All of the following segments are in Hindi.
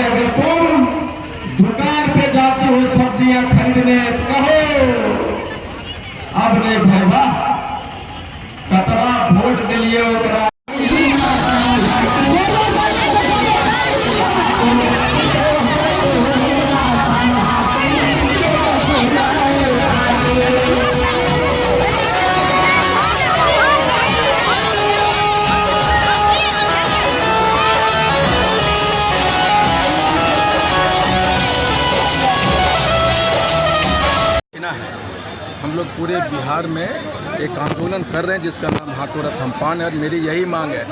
अगर तुम दुकान पे जाती हो सब्जियां खरीदने तो कहो अब नहीं भैया कतना वोट दिलिए ओकरा। हम लोग पूरे बिहार में एक आंदोलन कर रहे हैं जिसका नाम हाथों रथ हम पान है। और मेरी यही मांग है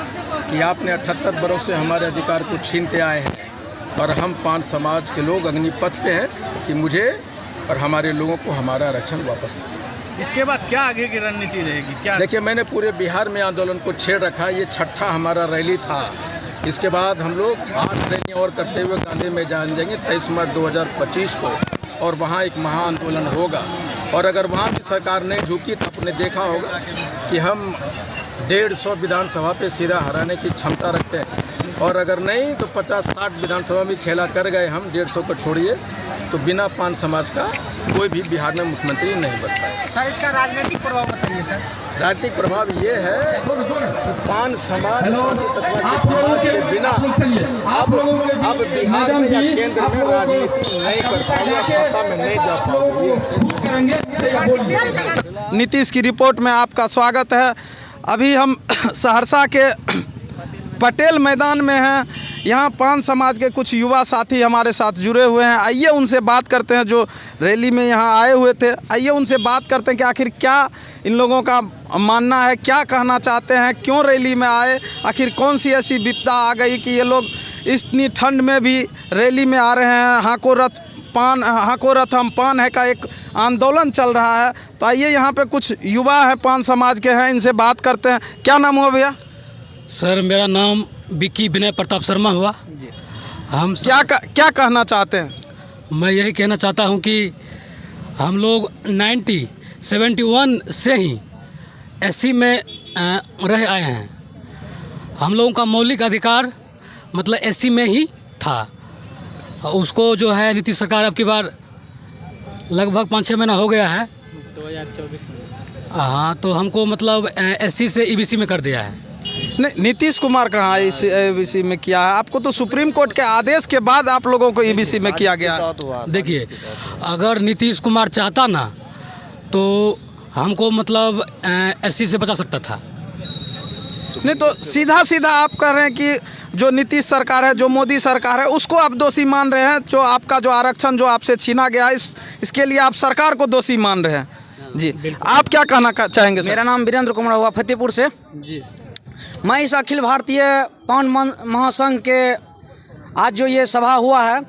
कि आपने 78 बरसों से हमारे अधिकार को छीनते आए हैं और हम पान समाज के लोग अग्निपथ पे हैं कि मुझे और हमारे लोगों को हमारा आरक्षण वापस मिले। इसके बाद क्या आगे की रणनीति रहेगी? क्या देखिए, मैंने पूरे बिहार में आंदोलन को छेड़ रखा है। ये छठा हमारा रैली था। इसके बाद हम लोग 8 रैलियाँ और करते हुए गांधी मैदान जाएंगे 23 मार्च 2025 को, और वहाँ एक महाआंदोलन होगा। और अगर वहाँ भी सरकार नहीं झुकी तो आपने देखा होगा कि हम 150 विधानसभा पे सीधा हराने की क्षमता रखते हैं, और अगर नहीं तो 50-60 विधानसभा में खेला कर गए हम। 150 को छोड़िए तो बिना पान समाज का कोई भी बिहार में मुख्यमंत्री नहीं बन पाएगा। सर, इसका राजनीतिक प्रभाव बताइए सर। राजनीतिक प्रभाव ये है कि पान समाज समाज के बिना अब बिहार में या केंद्र में राजनीति नहीं कर पाएगा, सत्ता में नहीं जा पाएगी। नीतीश की रिपोर्ट में आपका स्वागत है। अभी हम सहरसा के पटेल मैदान में हैं। यहाँ पान समाज के कुछ युवा साथी हमारे साथ जुड़े हुए हैं। आइए उनसे बात करते हैं, जो रैली में यहाँ आए हुए थे। आइए उनसे बात करते हैं कि आखिर क्या इन लोगों का मानना है, क्या कहना चाहते हैं, क्यों रैली में आए, आखिर कौन सी ऐसी विपदा आ गई कि ये लोग इतनी ठंड में भी रैली में आ रहे हैं। हाको रथ हम पान है का एक आंदोलन चल रहा है। तो आइए यहाँ पे कुछ युवा हैं, पान समाज के हैं, इनसे बात करते हैं। क्या नाम हुआ भैया? सर, मेरा नाम विकी विनय प्रताप शर्मा हुआ जी। हम क्या कहना चाहते हैं? मैं यही कहना चाहता हूं कि हम लोग 1971 से ही एससी में रह आए हैं। हम लोगों का मौलिक अधिकार मतलब एससी में ही था। उसको जो है नीतीश सरकार अब की बार लगभग 5-6 महीना हो गया है 2024 में। हाँ, तो हमको मतलब एससी से ईबीसी में कर दिया है। नहीं, नीतीश कुमार कहाँ इस ईबीसी में किया है? आपको तो सुप्रीम कोर्ट के आदेश के बाद आप लोगों को ईबीसी में किया गया। देखिए, अगर नीतीश कुमार चाहता ना तो हमको मतलब एससी से बचा सकता था। नहीं तो सीधा आप कह रहे हैं कि जो नीतीश सरकार है, जो मोदी सरकार है, उसको आप दोषी मान रहे हैं। जो आपका जो आरक्षण जो आपसे छीना गया इसके लिए आप सरकार को दोषी मान रहे हैं जी। आप क्या कहना चाहेंगे सर? मेरा नाम वीरेंद्र कुमार हुआ, फतेहपुर से जी। मैं इस अखिल भारतीय पान महासंघ के आज जो ये सभा हुआ है,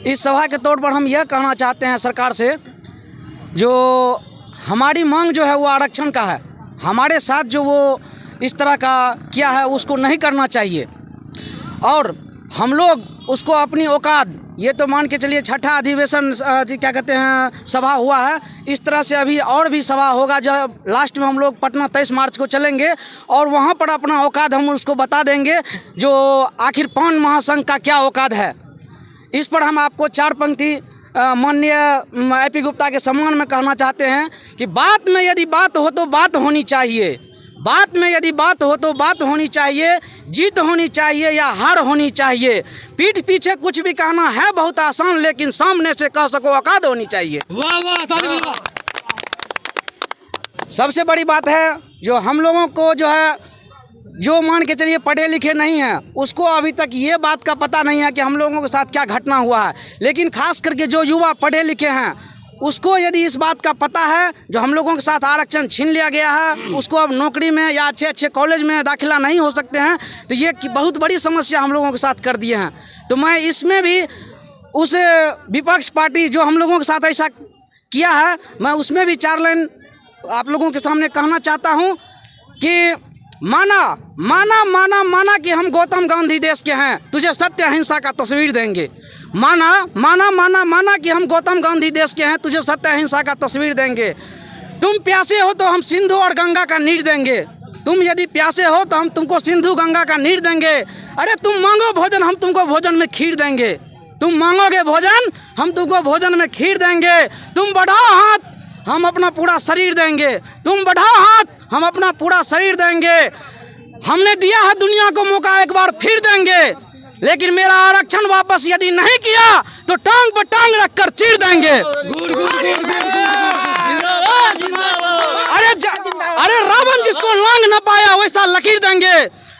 इस सभा के तौर पर हम यह कहना चाहते हैं सरकार से, जो हमारी मांग जो है वो आरक्षण का है। हमारे साथ जो वो इस तरह का किया है उसको नहीं करना चाहिए, और हम लोग उसको अपनी औकात, ये तो मान के चलिए छठा अधिवेशन क्या कहते हैं सभा हुआ है। इस तरह से अभी और भी सभा होगा, जब लास्ट में हम लोग पटना 23 मार्च को चलेंगे और वहाँ पर अपना औकात हम उसको बता देंगे, जो आखिर पान महासंघ का क्या औकात है। इस पर हम आपको 4 पंक्ति माननीय AP गुप्ता के सम्मान में कहना चाहते हैं कि बात में यदि बात हो तो बात होनी चाहिए, बात में यदि बात हो तो बात होनी चाहिए, जीत होनी चाहिए या हार होनी चाहिए। पीठ पीछे कुछ भी कहना है बहुत आसान, लेकिन सामने से कह सको औकात होनी चाहिए। वाह वाह। सबसे बड़ी बात है जो हम लोगों को जो है, जो मान के चलिए पढ़े लिखे नहीं हैं, उसको अभी तक ये बात का पता नहीं है कि हम लोगों के साथ क्या घटना हुआ है। लेकिन खास करके जो युवा पढ़े लिखे हैं, उसको यदि इस बात का पता है जो हम लोगों के साथ आरक्षण छीन लिया गया है, उसको अब नौकरी में या अच्छे कॉलेज में दाखिला नहीं हो सकते हैं, तो ये बहुत बड़ी समस्या हम लोगों के साथ कर दिए हैं। तो मैं इसमें भी उस विपक्ष पार्टी जो हम लोगों के साथ ऐसा किया है, मैं उसमें भी 4 लाइन आप लोगों के सामने कहना चाहता हूँ कि माना कि हम गौतम गांधी देश के हैं, तुझे सत्य अहिंसा का तस्वीर देंगे। माना कि हम गौतम गांधी देश के हैं, तुझे सत्य अहिंसा का तस्वीर देंगे। तुम प्यासे हो तो हम सिंधु और गंगा का नीर देंगे। तुम यदि प्यासे हो तो हम तुमको सिंधु गंगा का नीर देंगे। अरे तुम मांगो भोजन, हम तुमको भोजन में खीर देंगे। तुम मांगोगे भोजन, हम तुमको भोजन में खीर देंगे। तुम बढ़ाओ हाथ, हम अपना पूरा शरीर देंगे। तुम बढ़ाओ हाथ, हम अपना पूरा शरीर देंगे। हमने दिया है दुनिया को मौका, एक बार फिर देंगे। लेकिन मेरा आरक्षण वापस यदि नहीं किया तो टांग पर टांग रखकर चीर देंगे। अरे रावण जिसको लांग न पाया वैसा लकीर देंगे।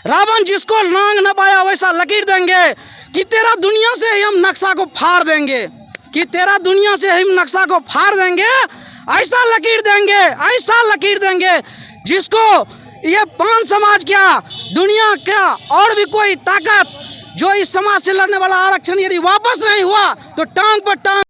रावण जिसको लांग न पाया वैसा लकीर देंगे। कि तेरा दुनिया से ही हम नक्शा को फाड़ देंगे। कि तेरा दुनिया से हम नक्शा को फाड़ देंगे। ऐसा लकीर देंगे, ऐसा लकीर देंगे जिसको ये 5 समाज क्या, दुनिया क्या और भी कोई ताकत जो इस समाज से लड़ने वाला आरक्षण यदि वापस नहीं हुआ तो टांग पर टांग